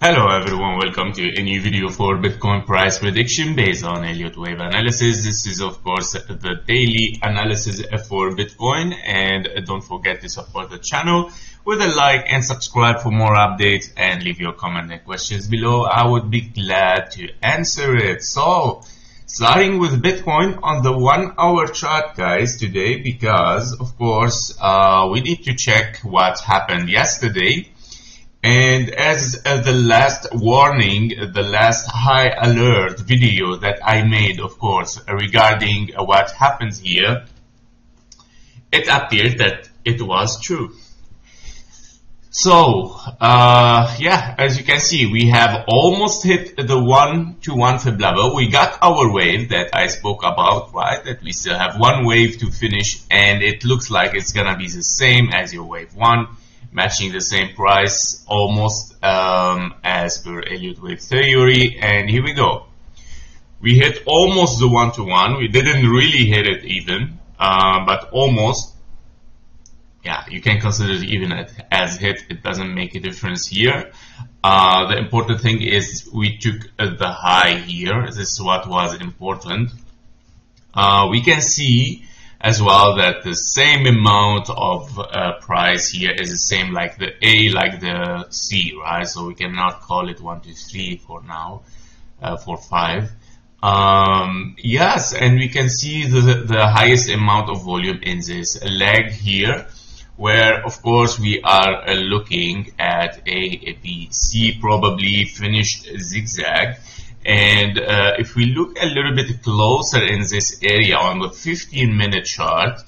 Hello everyone, welcome to a new video for Bitcoin price prediction based on Elliott Wave analysis. This is of course the daily analysis for Bitcoin, and don't forget to support the channel with a like and subscribe for more updates, and leave your comment and questions below. I would be glad to answer it. So starting with Bitcoin on the 1 hour chart guys today, because of course we need to check what happened yesterday. And as the last warning, the last high alert video that I made, of course, regarding what happens here, it appeared that it was true. So, yeah, as you can see, we have almost hit the 1-to-1 fib level. We got our wave that I spoke about, right? That we still have one wave to finish, and it looks like it's gonna be the same as your wave 1. Matching the same price almost as per Elliott Wave theory, and here we go. We hit almost the 1-to-1. We didn't really hit it even, but almost. Yeah, you can consider it even as hit. It doesn't make a difference here. The important thing is we took the high here. This is what was important. We can see as well that the same amount of price here is the same like the A, like the C, right? So we cannot call it 1, 2, 3 for now, 4, 5. Yes, and we can see the highest amount of volume in this leg here, where of course we are looking at a B, C, probably finished zigzag. And if we look a little bit closer in this area on the 15-minute chart,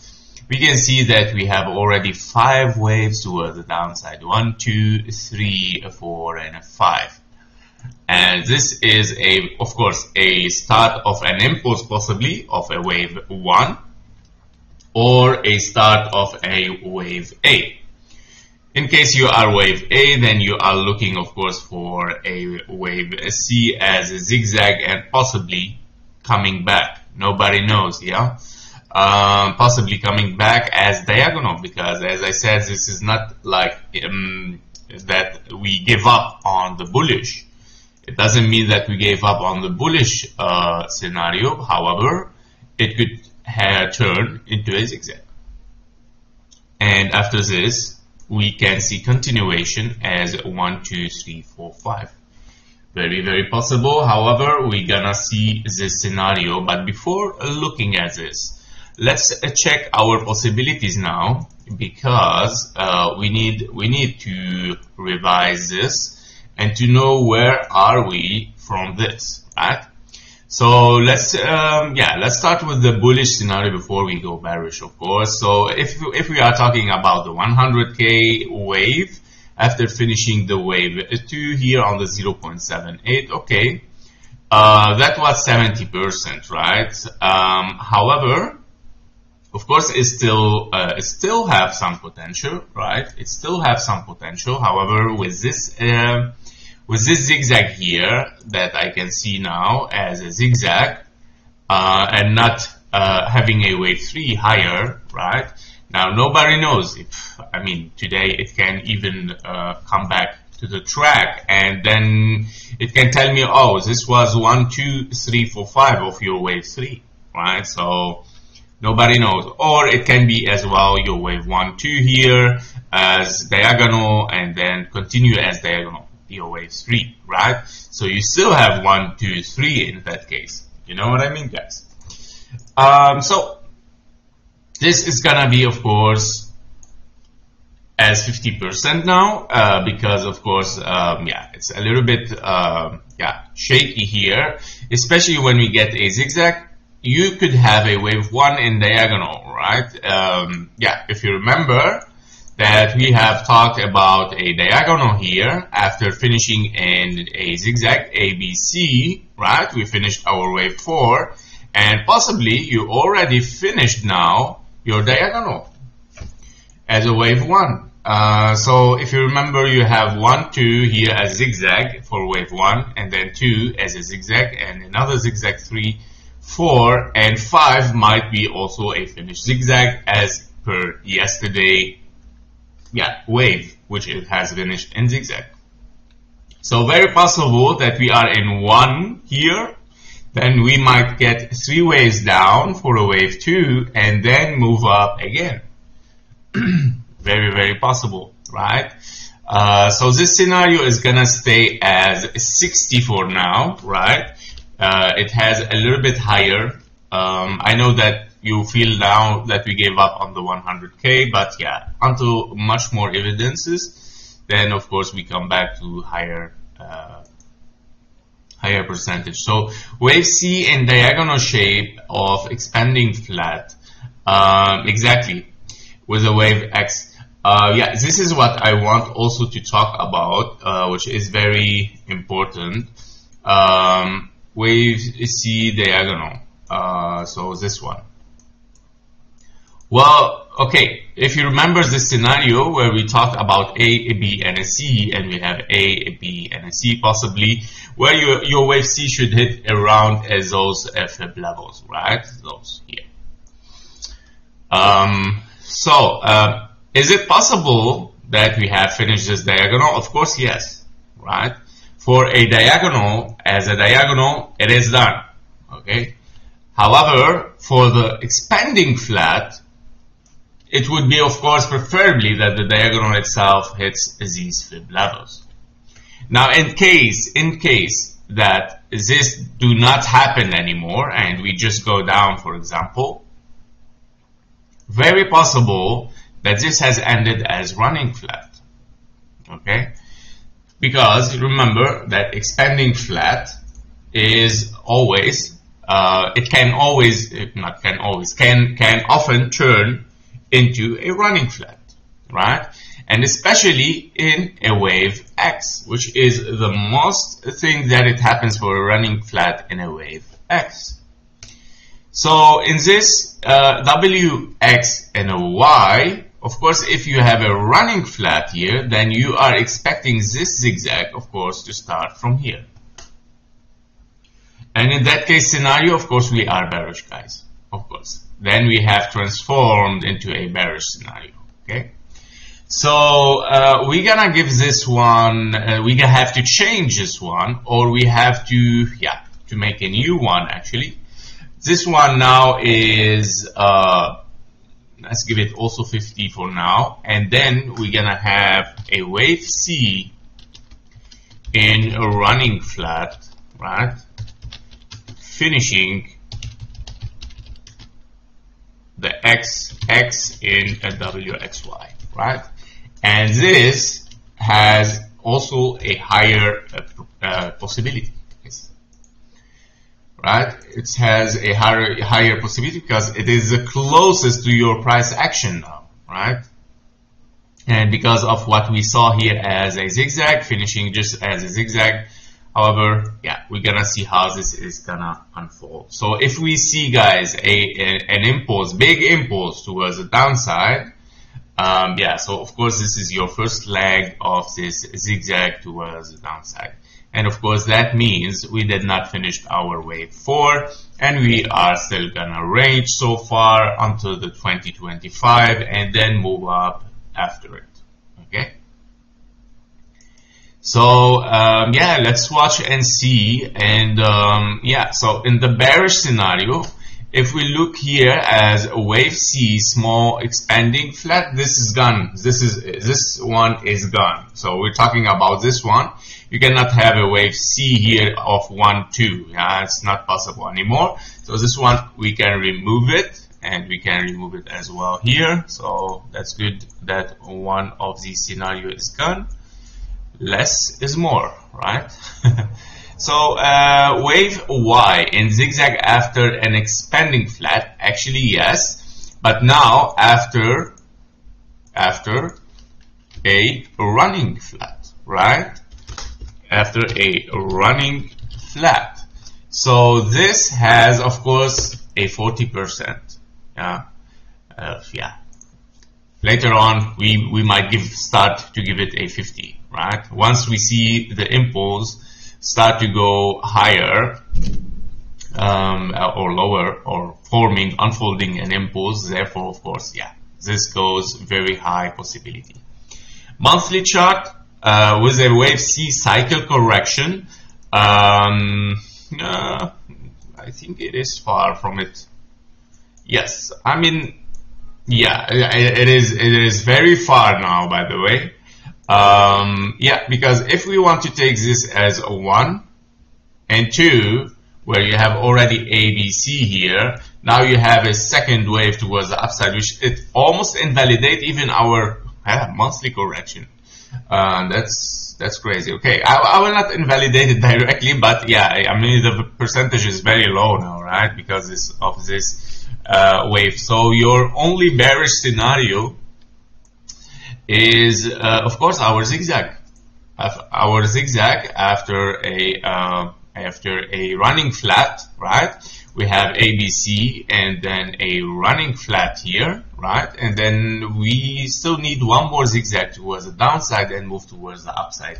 we can see that we have already 5 waves towards the downside. 1, 2, 3, 4, and 5. And this is of course, a start of an impulse, possibly of a wave 1, or a start of a wave A. In case you are wave A, then you are looking, of course, for a wave C as a zigzag and possibly coming back. Nobody knows, yeah? Possibly coming back as diagonal, because as I said, this is not like that we give up on the bullish. It doesn't mean that we gave up on the bullish scenario. However, it could turn into a zigzag. And after this, we can see continuation as 1, 2, 3, 4, 5. Very, very possible. However, we're gonna see this scenario. But before looking at this, let's check our possibilities now, because we need to revise this and to know where are we from this, right? So let's start with the bullish scenario before we go bearish, of course. So if we are talking about the 100K wave after finishing the wave 2 here on the 0.78, okay, that was 70%, right? However, of course, it still have some potential, right? It still have some potential. However, with this zigzag here that I can see now as a zigzag, and not having a wave 3 higher, right? Now nobody knows if, I mean, today it can even come back to the track, and then it can tell me, oh, this was 1, 2, 3, 4, 5 of your wave 3, right? So nobody knows. Or it can be as well your wave 1, 2 here as diagonal, and then continue as diagonal. Your wave 3, right? So you still have 1, 2, 3 in that case. You know what I mean, guys? So this is gonna be, of course, as 50% now, because of course, yeah, it's a little bit shaky here, especially when we get a zigzag. You could have a wave 1 in diagonal, right? Yeah, if you remember that we have talked about a diagonal here after finishing in a zigzag ABC, right? We finished our wave 4, and possibly you already finished now your diagonal as a wave 1. So if you remember, you have 1, 2 here as zigzag for wave 1, and then 2 as a zigzag, and another zigzag 3, 4, and 5 might be also a finished zigzag as per yesterday wave, which it has finished in zigzag. So very possible that we are in 1 here, then we might get 3 waves down for a wave 2 and then move up again. Very, very possible, right? So this scenario is gonna stay as 60 for now, right? It has a little bit higher. I know that you feel now that we gave up on the 100K, but yeah, until much more evidences, then of course we come back to higher percentage. So wave C in diagonal shape of expanding flat, exactly, with a wave X. Yeah, this is what I want also to talk about, which is very important. Wave C diagonal, so this one. Well, okay, if you remember this scenario where we talked about A, B, and a C, and we have A, B, and a C possibly, where your wave C should hit around as those FEB levels, right? Those here. Is it possible that we have finished this diagonal? Of course, yes, right? For a diagonal, as a diagonal, it is done, okay? However, for the expanding flat, it would be, of course, preferably that the diagonal itself hits these FEB levels. Now, in case that this do not happen anymore and we just go down, for example, very possible that this has ended as running flat, okay? Because remember that expanding flat is always, can often turn into a running flat, right? And especially in a wave X, which is the most thing that it happens for a running flat in a wave X. So in this W, X, and a Y, of course, if you have a running flat here, then you are expecting this zigzag, of course, to start from here. And in that case scenario, of course, we are bearish, guys, of course. Then we have transformed into a bearish scenario, okay? So we're gonna give this one, we're gonna have to change this one, or we have to, yeah, to make a new one actually. This one now is, let's give it also 50 for now, and then we're gonna have a wave C in a running flat, right? Finishing the X in a WXY, right? And this has also a higher possibility, right? It has a higher possibility because it is the closest to your price action now, right? And because of what we saw here as a zigzag, finishing just as a zigzag. However, yeah, we're gonna see how this is gonna unfold. So if we see, guys, an impulse, big impulse towards the downside, yeah, so of course this is your first leg of this zigzag towards the downside. And of course that means we did not finish our wave 4, and we are still gonna range so far until the 2025 and then move up after it, okay? So yeah, let's watch and see. And yeah, so in the bearish scenario, if we look here as a wave C, small expanding flat, this is gone. This one is gone. So we're talking about this one. You cannot have a wave C here of 1, 2. Yeah, it's not possible anymore. So this one we can remove it, and we can remove it as well here. So that's good that one of these scenarios is gone. Less is more, right? So wave Y in zigzag after an expanding flat, actually yes, but now after a running flat, right? After a running flat. So this has, of course, a 40%. Yeah. Yeah. Later on, we might start to give it a 50, right? Once we see the impulse start to go higher or lower, or unfolding an impulse, therefore, of course, yeah, this goes very high possibility. Monthly chart, with a wave C cycle correction. I think it is far from it. Yes, I mean, yeah, it is very far now, by the way. Yeah, because if we want to take this as a 1 and 2, where you have already ABC here, now you have a second wave towards the upside, which it almost invalidate even our monthly correction. That's crazy. Okay, I will not invalidate it directly, but yeah, I mean the percentage is very low now, right? Because of this wave. So your only bearish scenario is, of course, our zigzag. Our zigzag after a running flat, right? We have ABC and then a running flat here, right? And then we still need one more zigzag towards the downside and move towards the upside.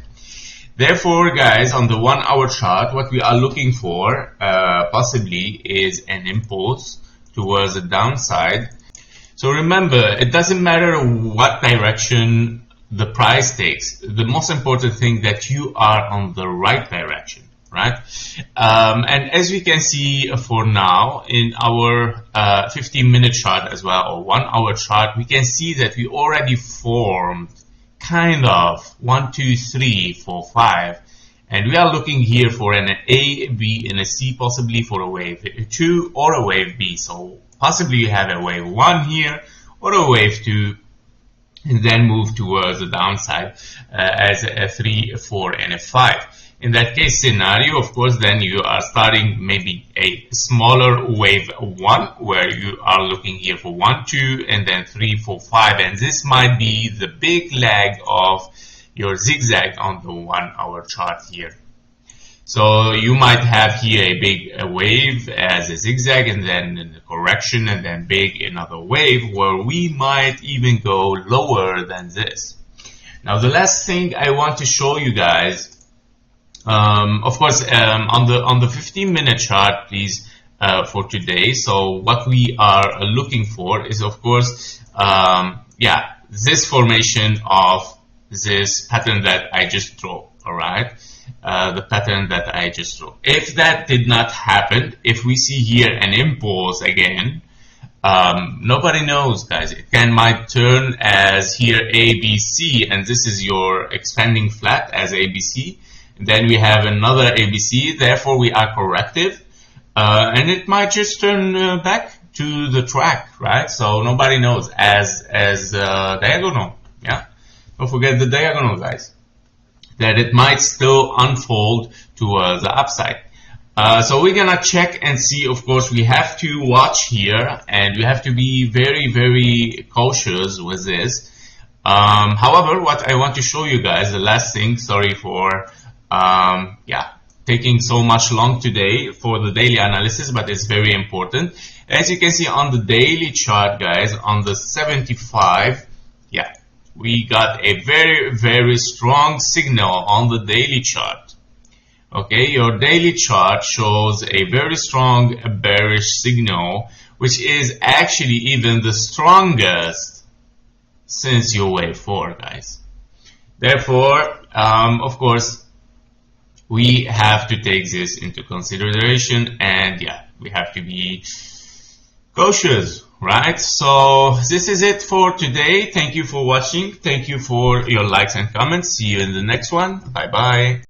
Therefore, guys, on the 1 hour chart, what we are looking for possibly is an impulse towards the downside. So remember, it doesn't matter what direction the price takes. The most important thing that you are on the right direction, right? And as we can see for now in our 15-minute chart as well, or 1 hour chart, we can see that we already formed kind of 1, 2, 3, 4, 5. And we are looking here for an A, B, and a C, possibly for a wave 2 or a wave B. So possibly you have a wave 1 here or a wave 2, and then move towards the downside as a 3, a 4, and a 5. In that case scenario, of course, then you are starting maybe a smaller wave 1, where you are looking here for 1, 2, and then 3, 4, 5. And this might be the big leg of your zigzag on the 1 hour chart here. So you might have here a big wave as a zigzag, and then a correction, and then big another wave, where we might even go lower than this. Now the last thing I want to show you guys, of course, on the 15-minute chart, please, for today. So what we are looking for is, of course, yeah, this formation of this pattern that I just drew. All right, the pattern that I just drew. If that did not happen, if we see here an impulse again, nobody knows, guys. It might turn as here ABC, and this is your expanding flat as ABC. Then we have another ABC, therefore we are corrective, and it might just turn back to the track, right? So nobody knows, as diagonal, yeah? Don't forget the diagonal, guys, that it might still unfold towards the upside. So we're gonna check and see. Of course, we have to watch here, and we have to be very, very cautious with this. However, what I want to show you guys, the last thing, sorry for yeah, taking so much long today for the daily analysis, but it's very important. As you can see on the daily chart, guys, on the 75, yeah, we got a very, very strong signal on the daily chart. Okay, your daily chart shows a very strong bearish signal, which is actually even the strongest since your wave 4, guys. Therefore, of course, we have to take this into consideration, and yeah, we have to be cautious, right? So this is it for today. Thank you for watching. Thank you for your likes and comments. See you in the next one. Bye bye.